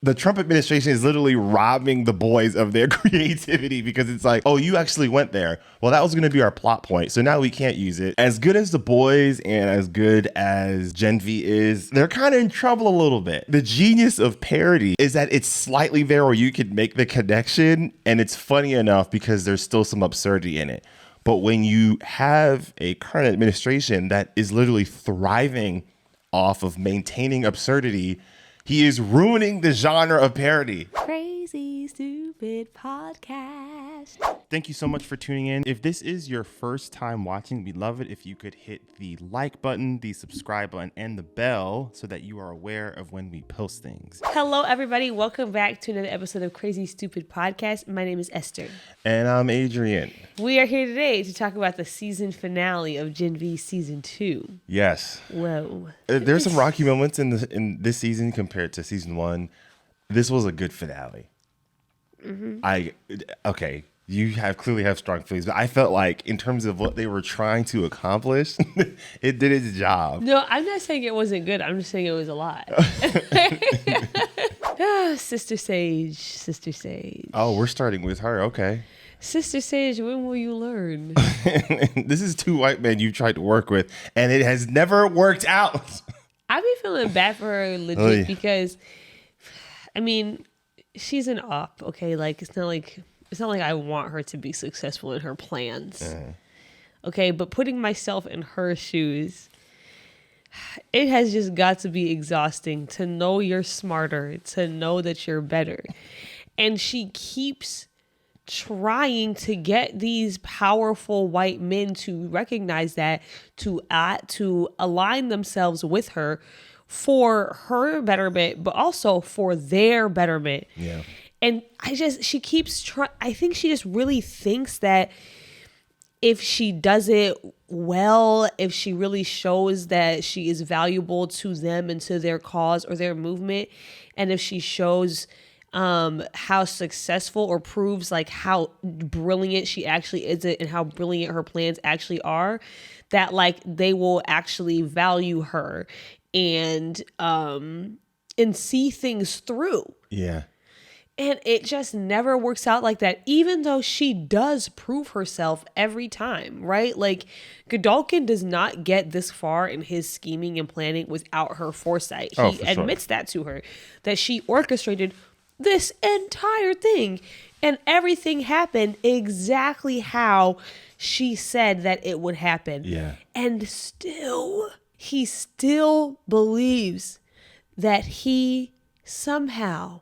the Trump administration is literally robbing the boys of their creativity because it's like, oh, you actually went there. Well, that was going to be our plot point. So now we can't use it. As good as the boys and as good as Gen V is, they're kind of in trouble a little bit. The genius of parody is that it's slightly there where you can make the connection and it's funny enough because there's still some absurdity in it. But when you have a current administration that is literally thriving off of maintaining absurdity, he is ruining the genre of parody. Crazy Stupid Podcast. Thank you so much for tuning in. If this is your first time watching, we'd love it if you could hit the like button, the subscribe button, and the bell so that you are aware of when we post things. Hello, everybody. Welcome back to another episode of Crazy Stupid Podcast. My name is Esther. And I'm Adrian. We are here today to talk about the season finale of Gen V Season 2. Yes. Whoa. There's some rocky moments in this season compared to Season 1. This was a good finale. Okay. You clearly have strong feelings, but I felt like in terms of what they were trying to accomplish, it did its job. No, I'm not saying it wasn't good. I'm just saying it was a lot. Sister Sage, Sister Sage. Oh, we're starting with her. Okay. Sister Sage, when will you learn? This is two white men you tried to work with, and it has never worked out. I be feeling bad for her legit because, I mean, she's an op, okay? Like, it's not like I want her to be successful in her plans. Okay, but putting myself in her shoes, it has just got to be exhausting to know you're smarter, to know that you're better. And she keeps trying to get these powerful white men to recognize that, to align themselves with her for her betterment, but also for their betterment. Yeah. And she keeps trying. I think she just really thinks that if she does it well, if she really shows that she is valuable to them and to their cause or their movement, and if she shows how successful or proves like how brilliant she actually is and how brilliant her plans actually are, that like they will actually value her and see things through. Yeah. And it just never works out like that, even though she does prove herself every time, right? Like, Godolkin does not get this far in his scheming and planning without her foresight. He admits that to her, that she orchestrated this entire thing. And everything happened exactly how she said that it would happen. Yeah. And he still believes that he somehow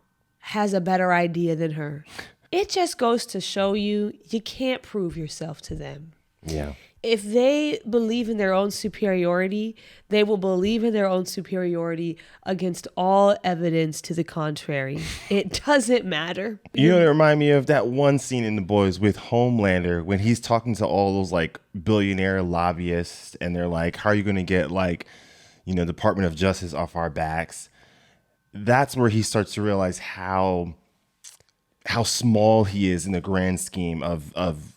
has a better idea than her. It just goes to show you can't prove yourself to them. Yeah. If they believe in their own superiority, they will believe in their own superiority against all evidence to the contrary. It doesn't matter. You know, it reminded me of that one scene in The Boys with Homelander when he's talking to all those like billionaire lobbyists and they're like, how are you going to get like, Department of Justice off our backs? That's where he starts to realize how small he is in the grand scheme of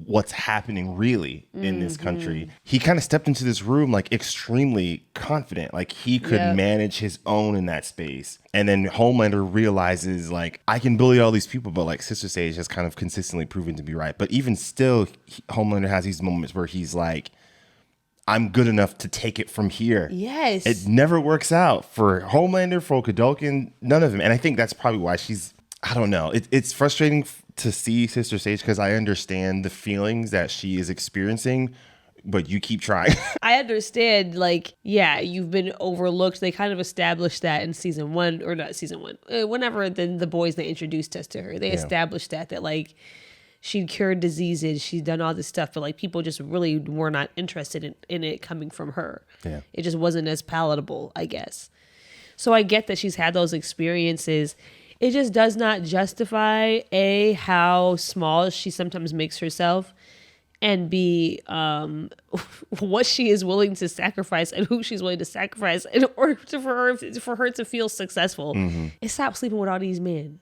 what's happening really in this country. He kind of stepped into this room like extremely confident, like he could manage his own in that space. And then Homelander realizes like, I can bully all these people, but like Sister Sage has kind of consistently proven to be right. But even still, Homelander has these moments where he's like, I'm good enough to take it from here. Yes. It never works out for Homelander, for Godolkin, none of them. And I think that's probably why I don't know. It's frustrating to see Sister Sage because I understand the feelings that she is experiencing, but you keep trying. I understand, like, yeah, you've been overlooked. They kind of established that in season 1, or not season 1. Whenever the boys, they introduced us to her, they established that like, she'd cured diseases, she's done all this stuff, but like people just really were not interested in it coming from her. Yeah. It just wasn't as palatable, I guess. So I get that she's had those experiences. It just does not justify how small she sometimes makes herself, and B, what she is willing to sacrifice and who she's willing to sacrifice in order for her to feel successful. And stop sleeping with all these men.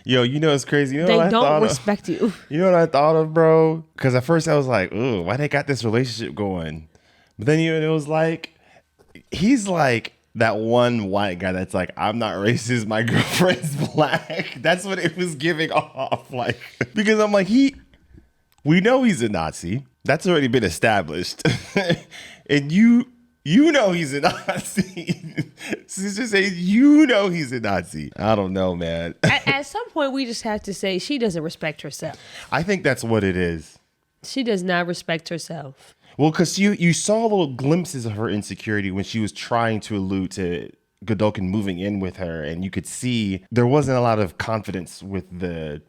Yo, it's crazy. They don't respect you. You know what I thought of, bro? Because at first I was like, ooh, why they got this relationship going? But then it was like, he's like that one white guy that's like, I'm not racist, my girlfriend's black. That's what it was giving off. Like, because I'm like, we know he's a Nazi. That's already been established. And you know he's a Nazi. Sister says, you know he's a Nazi. I don't know, man. At some point, we just have to say she doesn't respect herself. I think that's what it is. She does not respect herself. Well, because you saw little glimpses of her insecurity when she was trying to allude to Godolkin moving in with her, and you could see there wasn't a lot of confidence with the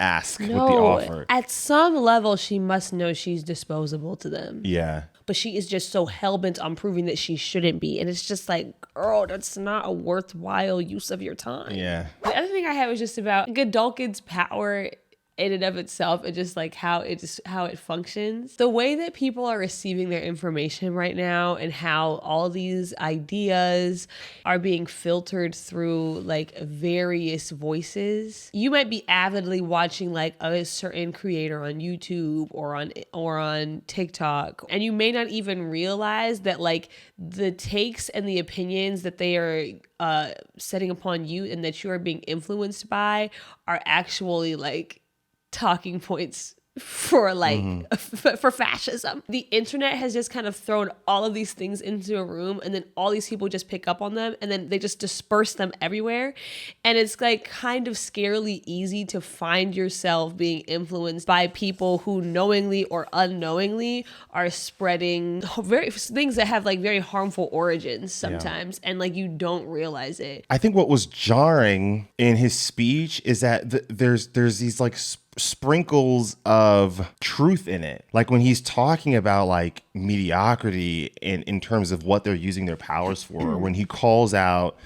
ask, with the offer. At some level, she must know she's disposable to them. Yeah. But she is just so hell-bent on proving that she shouldn't be. And it's just like, girl, that's not a worthwhile use of your time. Yeah. The other thing I had was just about Godolkin's power in and of itself, and just like how it functions. The way that people are receiving their information right now, and how all these ideas are being filtered through like various voices. You might be avidly watching like a certain creator on YouTube or on TikTok, and you may not even realize that like the takes and the opinions that they are setting upon you and that you are being influenced by are actually like talking points for like for fascism. The internet has just kind of thrown all of these things into a room, and then all these people just pick up on them, and then they just disperse them everywhere. And it's like kind of scarily easy to find yourself being influenced by people who knowingly or unknowingly are spreading very things that have like very harmful origins sometimes, and like you don't realize it. I think what was jarring in his speech is that there's these like sprinkles of truth in it. Like when he's talking about like mediocrity in terms of what they're using their powers for, when he calls out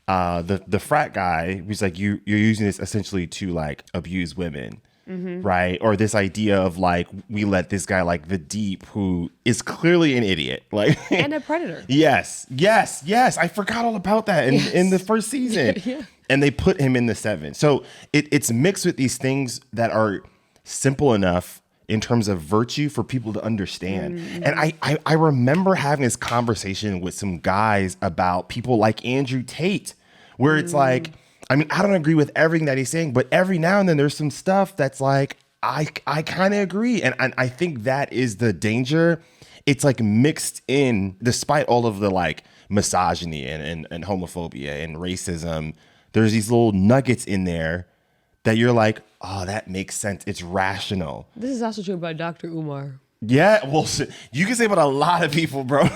the frat guy, he's like, you're using this essentially to like abuse women. Right? Or this idea of like, we let this guy like the Deep, who is clearly an idiot, like and a predator. Yes. I forgot all about that in the first season. Yeah. And they put him in the 7. So it's mixed with these things that are simple enough in terms of virtue for people to understand. And I remember having this conversation with some guys about people like Andrew Tate, where it's like, I mean, I don't agree with everything that he's saying, but every now and then there's some stuff that's like, I kind of agree. And I think that is the danger. It's like mixed in, despite all of the like misogyny and homophobia and racism, there's these little nuggets in there that you're like, oh, that makes sense. It's rational. This is also true about Dr. Umar. Yeah, well, you can say about a lot of people, bro.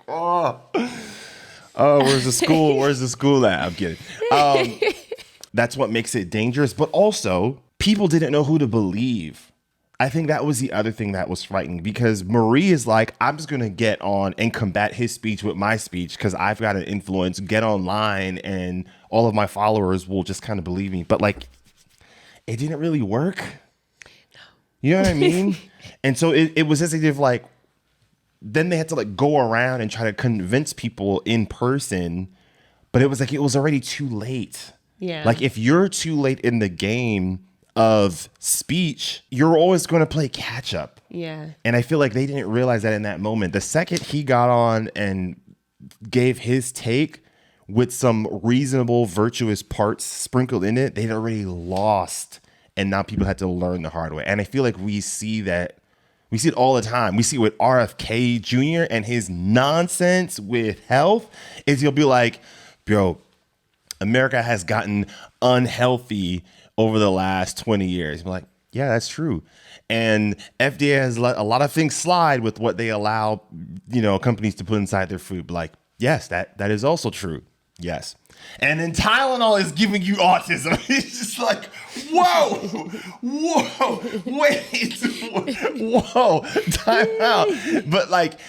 Oh, where's the school? Where's the school at? I'm kidding. That's what makes it dangerous. But also, people didn't know who to believe. I think that was the other thing that was frightening, because Marie is like, I'm just going to get on and combat his speech with my speech because I've got an influence, get online, and all of my followers will just kind of believe me. But like, it didn't really work. No. You know what I mean? And so it was as if like, then they had to like go around and try to convince people in person, but it was like, it was already too late. Yeah. Like if you're too late in the game of speech, you're always going to play catch up. Yeah. And I feel like they didn't realize that in that moment. The second he got on and gave his take with some reasonable, virtuous parts sprinkled in it, they'd already lost. And now people had to learn the hard way. And I feel like we see that. We see it all the time. We see it with RFK Jr. and his nonsense with health is he'll be like, bro, America has gotten unhealthy over the last 20 years. I'm like, yeah, that's true. And FDA has let a lot of things slide with what they allow, companies to put inside their food. But like, yes, that is also true. Yes. And then Tylenol is giving you autism. It's just like, whoa, wait, whoa, time out. But like,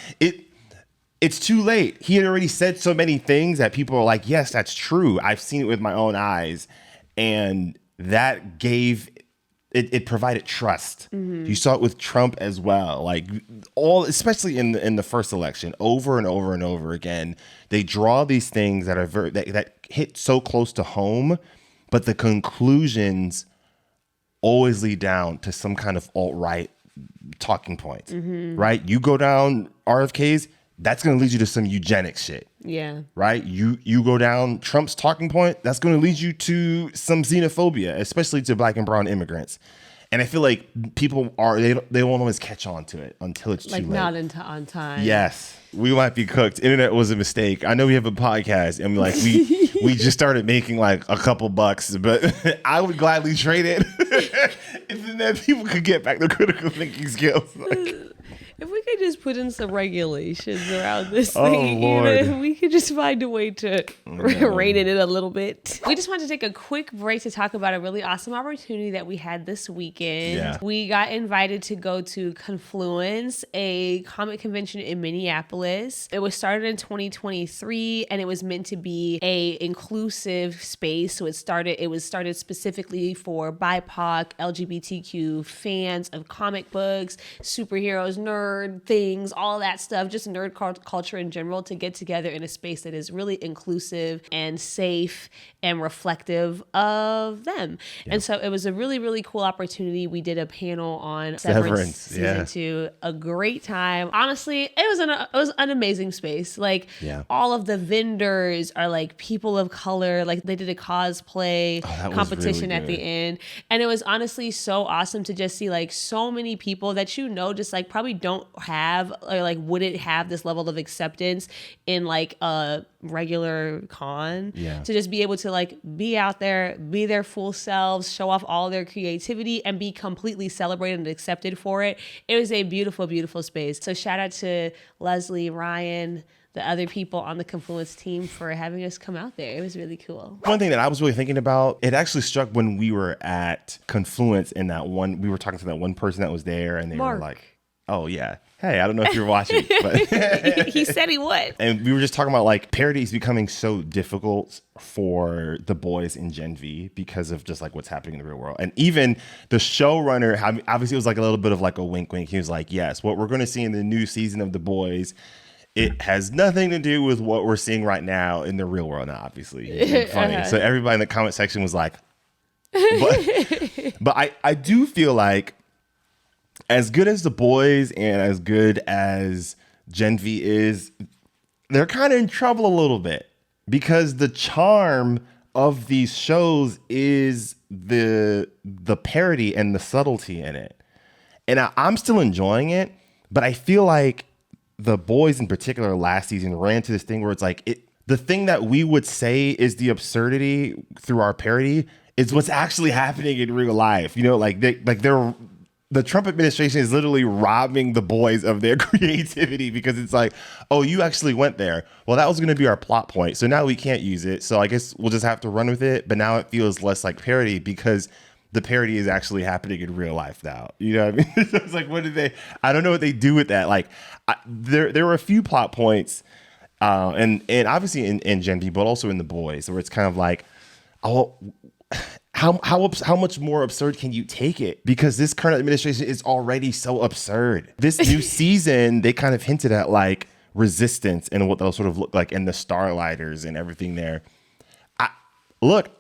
it's too late. He had already said so many things that people are like, yes, that's true. I've seen it with my own eyes. And that gave it provided trust. You saw it with Trump as well. Like especially in the first election, over and over and over again, they draw these things that are that hit so close to home, but the conclusions always lead down to some kind of alt-right talking points, right? You go down RFK's, that's going to lead you to some eugenics shit. Yeah. Right? You go down Trump's talking point, that's going to lead you to some xenophobia, especially to black and brown immigrants. And I feel like people they won't always catch on to it until it's too late. Not on time. Yes. We might be cooked. Internet was a mistake. I know we have a podcast and like we just started making like a couple bucks, but I would gladly trade it if then people could get back their critical thinking skills. If we could just put in some regulations around this Oh, thing, Lord. we could just find a way to rein it in a little bit. We just wanted to take a quick break to talk about a really awesome opportunity that we had this weekend. Yeah. We got invited to go to Confluence, a comic convention in Minneapolis. It was started in 2023 and it was meant to be a inclusive space. So it was started specifically for BIPOC, LGBTQ fans of comic books, superheroes, nerd things, all that stuff, just nerd culture in general, to get together in a space that is really inclusive and safe and reflective of them. Yeah. And so it was a really, really cool opportunity. We did a panel on Severance season 2, a great time. Honestly, it was an amazing space. Like all of the vendors are like people of color. Like they did a cosplay competition really at the end. And it was honestly so awesome to just see like so many people that just like probably don't have or like wouldn't have this level of acceptance in like a regular con, to just be able to like be out there, be their full selves, show off all their creativity and be completely celebrated and accepted for it. It was a beautiful, beautiful space. So shout out to Leslie, Ryan, the other people on the Confluence team for having us come out there. It was really cool. One thing that I was really thinking about, it actually struck when we were at Confluence we were talking to that one person that was there and they were like, oh, yeah. Hey, I don't know if you're watching, but he said he would. And we were just talking about like parody is becoming so difficult for the boys in Gen V because of just like what's happening in the real world. And even the showrunner, obviously it was like a little bit of like a wink wink. He was like, yes, what we're going to see in the new season of The Boys, it has nothing to do with what we're seeing right now in the real world. Now, obviously, it's funny. So everybody in the comment section was like, but I do feel like as good as The Boys and as good as Gen V is, they're kind of in trouble a little bit because the charm of these shows is the parody and the subtlety in it. And I'm still enjoying it, but I feel like The Boys in particular last season ran into this thing where it's like the thing that we would say is the absurdity through our parody is what's actually happening in real life. You know, the Trump administration is literally robbing the boys of their creativity because it's like, oh, you actually went there. Well, that was going to be our plot point. So now we can't use it. So I guess we'll just have to run with it. But now it feels less like parody because the parody is actually happening in real life now. You know what I mean? So it's like, I don't know what they do with that. Like there were a few plot points and obviously in Gen V, but also in The Boys where it's kind of like, oh, how much more absurd can you take it? Because this current administration is already so absurd. This new season, they kind of hinted at like resistance and what they'll sort of look like and the Starlighters and everything there.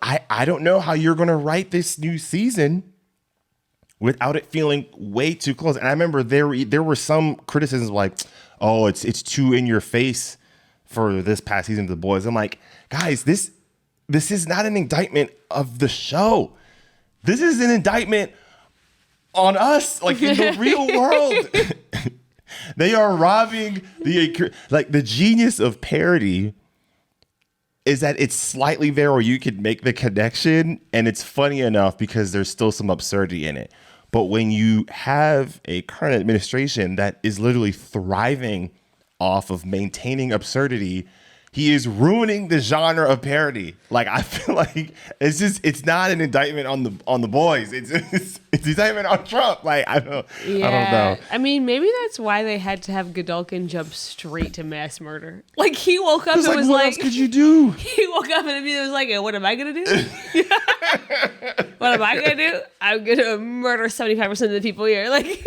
I don't know how you're going to write this new season without it feeling way too close. And I remember there were some criticisms like, oh, it's too in your face for this past season of The Boys. I'm like, guys, this is not an indictment of the show. This is an indictment on us, like in the real world. They are robbing the genius of parody is that it's slightly there where you could make the connection and it's funny enough because there's still some absurdity in it. But when you have a current administration that is literally thriving off of maintaining absurdity, he is ruining the genre of parody. Like I feel like it's not an indictment on the boys. It's an indictment on Trump. Like I don't know. I mean, maybe that's why they had to have Godolkin jump straight to mass murder. Like he woke up and was what like, else could you do? He woke up and was like, what am I gonna do? What am I gonna do? I'm gonna murder 75% of the people here. Like.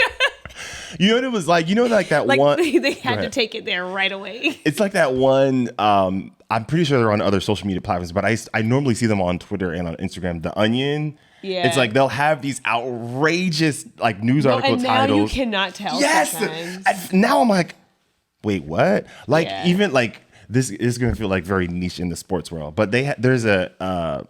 You know what it was like? You know, like that like one. They had to take it there right away. It's like that one. I'm pretty sure they're on other social media platforms, but I normally see them on Twitter and on Instagram. The Onion. Yeah. It's like they'll have these outrageous like news article and now titles. You cannot tell. Yes. Now I'm like, wait, what? Like, Yeah. even like this is going to feel like very niche in the sports world, but there's a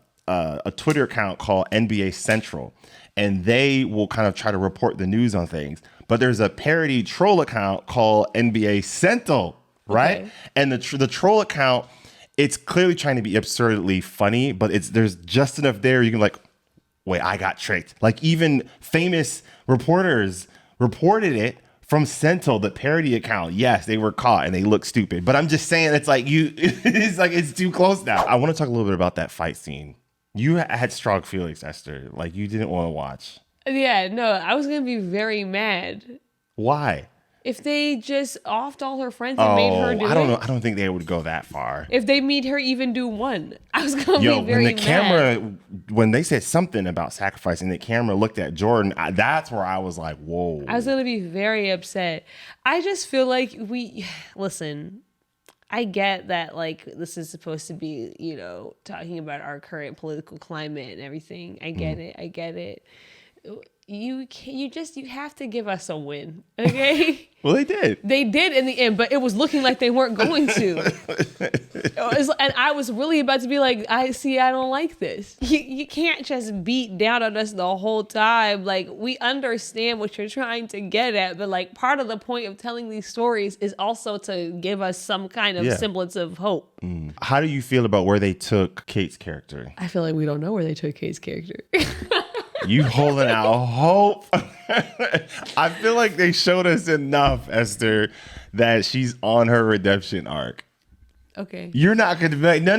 Twitter account called NBA Central, and they will kind of try to report the news on things. But there's a parody troll account called NBA Central, right? Okay. And the troll account, it's clearly trying to be absurdly funny, but there's just enough there you can like, wait, I got tricked. Like even famous reporters reported it from Central, the parody account. Yes, they were caught and they look stupid. But I'm just saying, it's like it's too close now. I want to talk a little bit about that fight scene. You had strong feelings, Esther. Like you didn't want to watch. Yeah, no, I was going to be very mad Why? if they just offed all her friends and made her do I don't it. know. I don't think they would go that far. If they made her even do one, I was going to be very when the mad. camera, when they said something about sacrificing, the camera looked at Jordan. That's where I was like, whoa. I was going to be very upset. I just feel like listen, I get that like this is supposed to be, talking about our current political climate and everything. I get it. You have to give us a win, okay? Well, they did. They did in the end, but it was looking like they weren't going to. And I was really about to be like, I don't like this. You can't just beat down on us the whole time. Like, we understand what you're trying to get at, but like part of the point of telling these stories is also to give us some kind of semblance of hope. How do you feel about where they took Kate's character? I feel like we don't know where they took Kate's character. You holding out hope. I feel like they showed us enough, Esther, that she's on her redemption arc. Okay. You're not going to be like, no.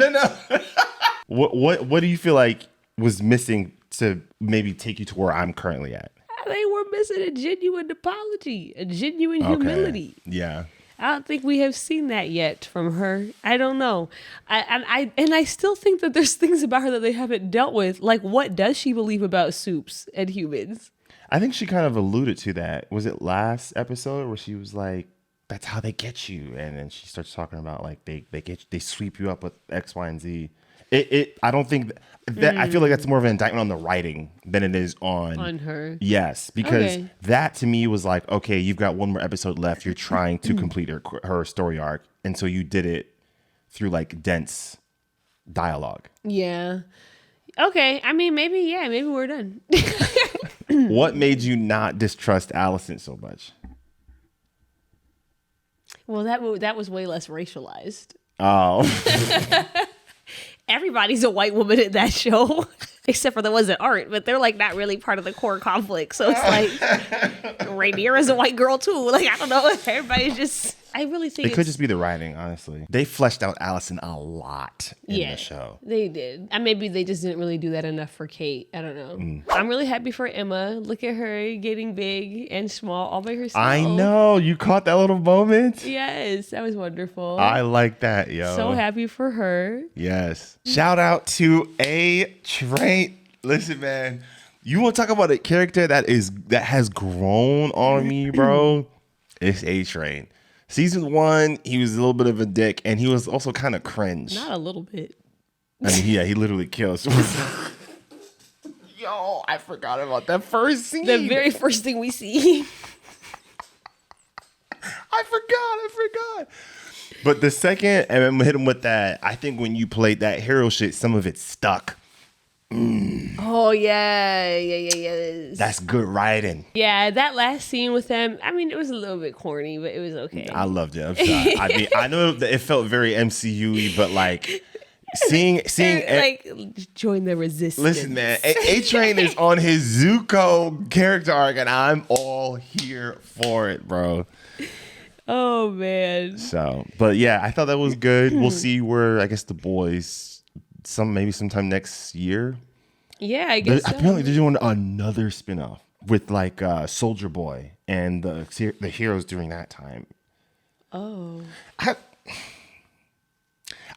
What do you feel like was missing to maybe take you to where I'm currently at? They were missing a genuine apology, a genuine humility. Yeah. I don't think we have seen that yet from her. I don't know. I still think that there's things about her that they haven't dealt with. Like, what does she believe about soups and humans? I think she kind of alluded to that. Was it last episode where she was like, that's how they get you? And then she starts talking about like they sweep you up with X, Y, and Z. I don't think that I feel like that's more of an indictment on the writing than it is on her. Yes, because that to me was like, okay, you've got one more episode left. You're trying to complete her story arc, and so you did it through dense dialogue. Yeah. Okay. I mean, maybe we're done. What made you not distrust Allison so much? Well, that was way less racialized. Oh. Everybody's a white woman in that show, except for the ones that aren't, but they're like not really part of the core conflict. So it's like Rhaenyra's a white girl too. Like, I don't know. Everybody's just, I really think it could just be the writing, honestly. They fleshed out Allison a lot in the show. They did. And maybe they just didn't really do that enough for Kate. I don't know. I'm really happy for Emma. Look at her getting big and small all by herself. I know. You caught that little moment? Yes. That was wonderful. I like that, yo. So happy for her. Yes. Shout out to A-Train. Listen, man. You want to talk about a character that has grown on me, bro? It's A-Train. Season 1, he was a little bit of a dick, and he was also kind of cringe. Not a little bit. I mean, he literally kills. Yo, I forgot about that first scene. The very first thing we see. I forgot. But the second, and I'm hit him with that, I think when you played that hero shit, some of it stuck. Oh, yeah. That's good writing. Yeah, that last scene with them, I mean, it was a little bit corny, but it was okay. I loved it. I'm sorry. I mean, I know that it felt very MCU-y, but like seeing join the resistance. Listen, man, A-Train is on his Zuko character arc, and I'm all here for it, bro. Oh, man. So, but yeah, I thought that was good. We'll see where, I guess, the boys, maybe sometime next year. Yeah, I guess so. Apparently, they're doing another spinoff with like Soldier Boy and the heroes during that time. Oh.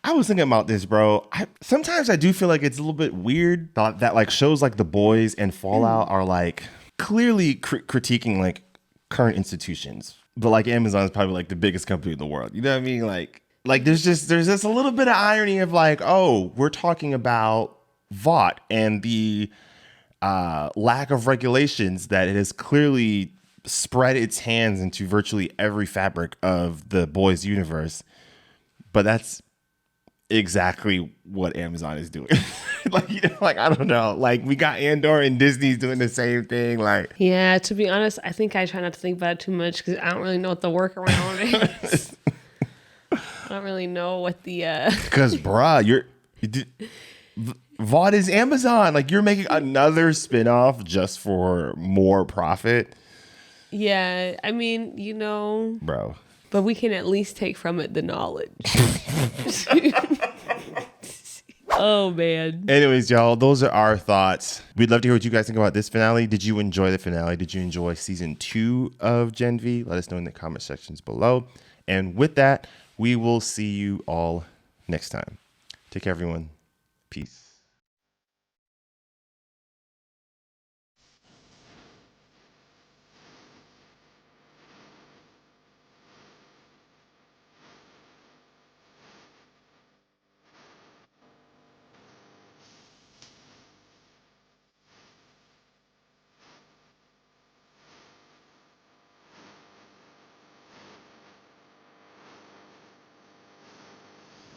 I was thinking about this, bro. Sometimes I do feel like it's a little bit weird that like shows like The Boys and Fallout are like clearly critiquing like current institutions. But like Amazon is probably like the biggest company in the world. You know what I mean? Like there's just a little bit of irony of like, oh, we're talking about VOT and the lack of regulations that it has clearly spread its hands into virtually every fabric of the boys universe. But that's exactly what Amazon is doing. Like, like, I don't know. Like, we got Andor and Disney's doing the same thing. Like, yeah, to be honest, I think I try not to think about it too much because I don't really know what the workaround is. I don't really know what the because Vaught is Amazon. Like, you're making another spinoff just for more profit. Yeah, I mean, Bro. But we can at least take from it the knowledge. Oh, man. Anyways, y'all, those are our thoughts. We'd love to hear what you guys think about this finale. Did you enjoy the finale? Did you enjoy season 2 of Gen V? Let us know in the comment sections below. And with that, we will see you all next time. Take care, everyone. Peace.